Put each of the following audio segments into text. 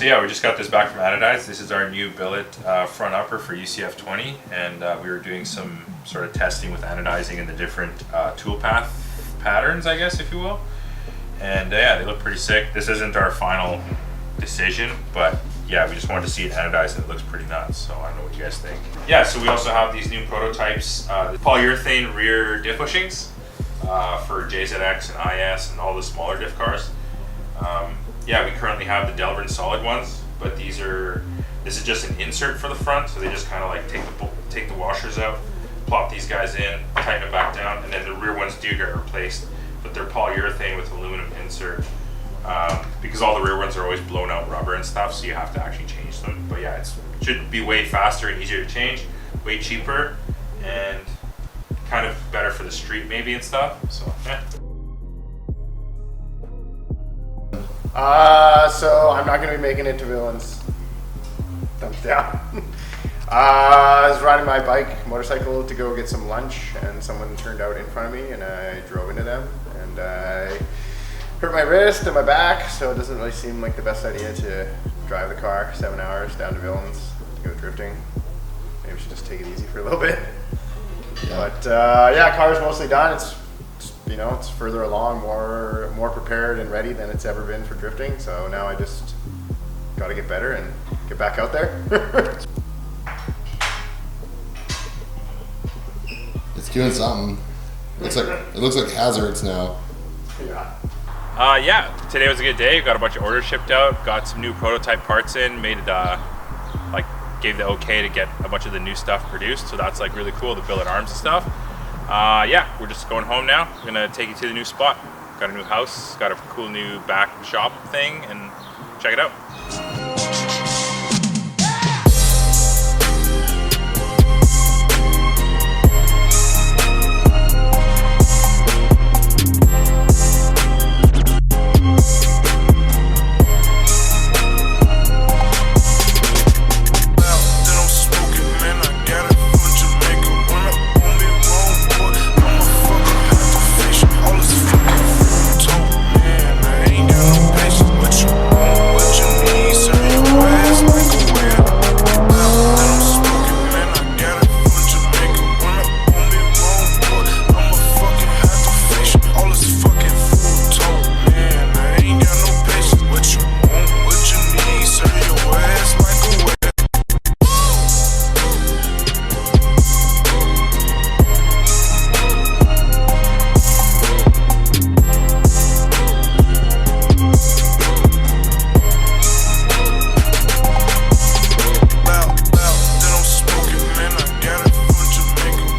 So yeah, we just got this back from Anodize. This is our new Billet front upper for UCF20, and we were doing some sort of testing with anodizing in the different tool path patterns, I guess, if you will. And yeah, they look pretty sick. This isn't our final decision, but yeah, we just wanted to see it anodized and it looks pretty nuts. So I don't know what you guys think. Yeah, so we also have these new prototypes, the polyurethane rear diff bushings for JZX and IS and all the smaller diff cars. Yeah, we currently have the Delrin solid ones, but this is just an insert for the front, so they just kind of like take the washers out, plop these guys in, tighten it back down, and then the rear ones do get replaced, but they're polyurethane with aluminum insert, because all the rear ones are always blown out rubber and stuff, so you have to actually change them. But yeah, it should be way faster and easier to change, way cheaper, and kind of better for the street maybe and stuff, so yeah. So I'm not going to be making it to Villains. Thumbs down. I was riding my motorcycle to go get some lunch, and someone turned out in front of me, and I drove into them, and I hurt my wrist and my back, so it doesn't really seem like the best idea to drive the car 7 hours down to Villains to go drifting. Maybe we should just take it easy for a little bit. Yeah. But yeah, car's mostly done. It's you know, it's further along, more prepared and ready than it's ever been for drifting. So now I just got to get better and get back out there. It's doing something. It looks like hazards now. Yeah. Yeah, today was a good day. Got a bunch of orders shipped out, got some new prototype parts in, made it gave the okay to get a bunch of the new stuff produced. So that's like really cool, the billet arms and stuff. Yeah, we're just going home now. We're gonna take you to the new spot. Got a new house, got a cool new back shop thing, and check it out.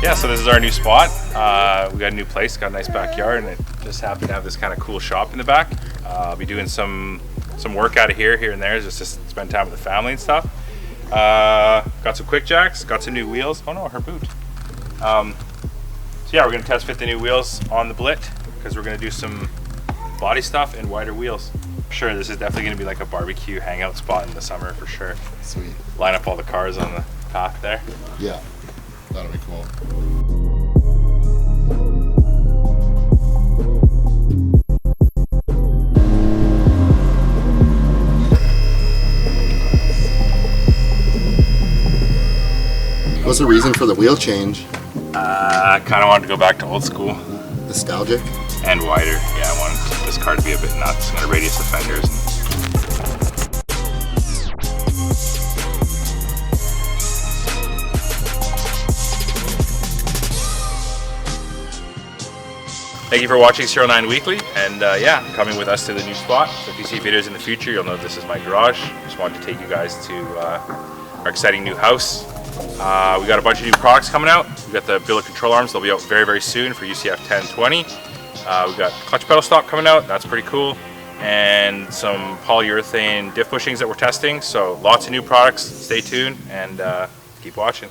Yeah, so this is our new spot. We got a new place, got a nice backyard, and it just happened to have this kind of cool shop in the back. I'll be doing some work out of here and there, just to spend time with the family and stuff. Got some quick jacks, got some new wheels. Oh no, her boot. So yeah, we're gonna test fit the new wheels on the Blit, because we're gonna do some body stuff and wider wheels. Sure, this is definitely gonna be like a barbecue hangout spot in the summer for sure. Sweet. Line up all the cars on the path there. Yeah, that'll be cool. What's the reason for the wheel change? I kind of wanted to go back to old school. Nostalgic? And wider. Yeah, I wanted this car to be a bit nuts. I'm going to radius the fenders. Thank you for watching SERIALNINE Weekly, and yeah, coming with us to the new spot. So if you see videos in the future, you'll know this is my garage. Just wanted to take you guys to our exciting new house. We got a bunch of new products coming out. We got the Billet control arms. They'll be out very, very soon for UCF1020. We got clutch pedal stop coming out. That's pretty cool. And some polyurethane diff bushings that we're testing. So lots of new products. Stay tuned and keep watching.